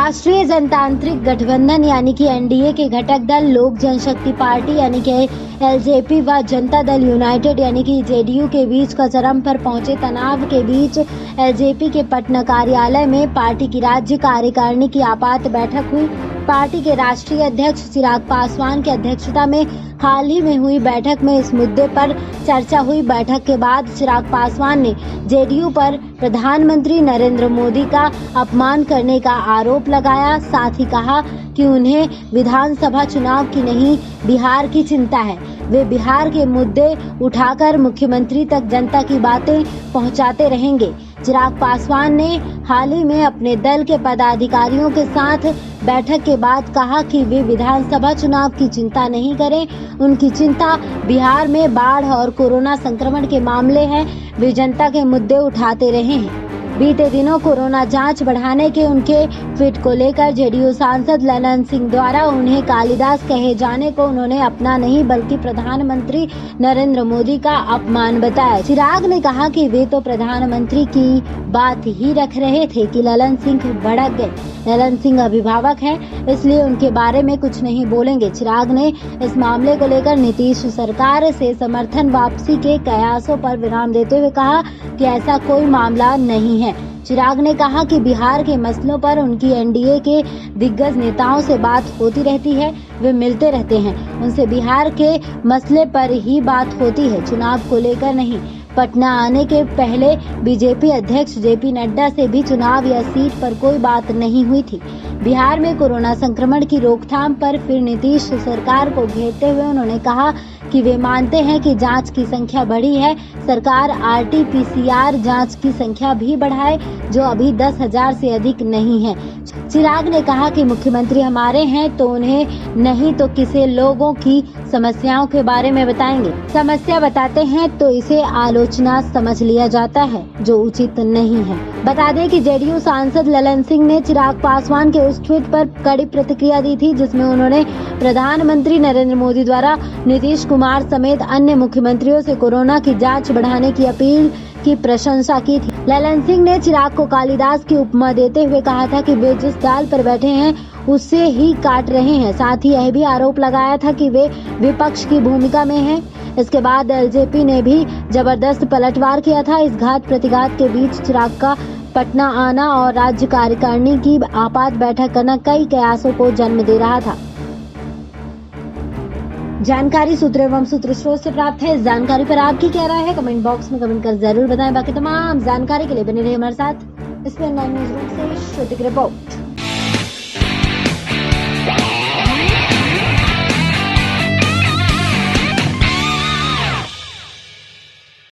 राष्ट्रीय जनतांत्रिक गठबंधन यानी कि एनडीए के घटक दल लोक जनशक्ति पार्टी यानी कि एलजेपी व जनता दल यूनाइटेड यानी कि जेडीयू के बीच का चरम पर पहुंचे तनाव के बीच एलजेपी के पटना कार्यालय में पार्टी की राज्य कार्यकारिणी की आपात बैठक हुई। पार्टी के राष्ट्रीय अध्यक्ष चिराग पासवान की अध्यक्षता में हाल ही में हुई बैठक में इस मुद्दे पर चर्चा हुई। बैठक के बाद चिराग पासवान ने जेडीयू पर प्रधानमंत्री नरेंद्र मोदी का अपमान करने का आरोप लगाया। साथ ही कहा कि उन्हें विधानसभा चुनाव की नहीं बिहार की चिंता है। वे बिहार के मुद्दे उठाकर मुख्यमंत्री तक जनता की बातें पहुंचाते रहेंगे। चिराग पासवान ने हाल ही में अपने दल के पदाधिकारियों के साथ बैठक के बाद कहा कि वे विधानसभा चुनाव की चिंता नहीं करें। उनकी चिंता बिहार में बाढ़ और कोरोना संक्रमण के मामले हैं। वे जनता के मुद्दे उठाते रहे हैं। बीते दिनों कोरोना जांच बढ़ाने के उनके ट्वीट को लेकर जेडीयू सांसद ललन सिंह द्वारा उन्हें कालिदास कहे जाने को उन्होंने अपना नहीं बल्कि प्रधानमंत्री नरेंद्र मोदी का अपमान बताया। चिराग ने कहा कि वे तो प्रधानमंत्री की बात ही रख रहे थे कि ललन सिंह भड़क गए। ललन सिंह अभिभावक हैं, इसलिए उनके बारे में कुछ नहीं बोलेंगे। चिराग ने इस मामले को लेकर नीतीश सरकार से समर्थन वापसी के कयासों पर विराम देते हुए कहा कि ऐसा कोई मामला नहीं है। चिराग ने कहा कि बिहार के मसलों पर उनकी एनडीए के दिग्गज नेताओं से बात होती रहती है, वे मिलते रहते हैं, उनसे बिहार के मसले पर ही बात होती है, चुनाव को लेकर नहीं। पटना आने के पहले बीजेपी अध्यक्ष जेपी नड्डा से भी चुनाव या सीट पर कोई बात नहीं हुई थी। बिहार में कोरोना संक्रमण की रोकथाम पर फिर नीतीश सरकार को घेरते हुए उन्होंने कहा कि वे मानते हैं कि जांच की संख्या बढ़ी है, सरकार आरटी-पीसीआर जांच की संख्या भी बढ़ाए जो अभी 10,000 से अधिक नहीं है। चिराग ने कहा कि मुख्यमंत्री हमारे हैं तो उन्हें नहीं तो किसी लोगों की समस्याओं के बारे में बताएंगे। समस्या बताते हैं तो इसे आलोचना समझ लिया जाता है जो उचित नहीं है। बता दें कि जेडीयू सांसद ललन सिंह ने चिराग पासवान के उस ट्वीट पर कड़ी प्रतिक्रिया दी थी जिसमें उन्होंने प्रधानमंत्री नरेंद्र मोदी द्वारा नीतीश कुमार समेत अन्य मुख्यमंत्रियों से कोरोना की जांच बढ़ाने की अपील की प्रशंसा की थी। ललन सिंह ने चिराग को कालिदास की उपमा देते हुए कहा था कि वे जिस डाल पर बैठे हैं उससे ही काट रहे हैं। साथ ही यह भी आरोप लगाया था कि वे विपक्ष की भूमिका में हैं। इसके बाद एलजेपी ने भी जबरदस्त पलटवार किया था। इस घात प्रतिघात के बीच चिराग का पटना आना और राज्य कार्यकारिणी की आपात बैठक करना कई कयासों को जन्म दे रहा था। जानकारी सूत्र एवं सूत्र स्रोत से प्राप्त है। इस जानकारी पर आपकी क्या राय है कमेंट बॉक्स में कमेंट कर जरूर बताएं। बाकी तमाम जानकारी के लिए बने रहिए हमारे साथ। इस पर न्यूज़ रूम से श्रुति की रिपोर्ट।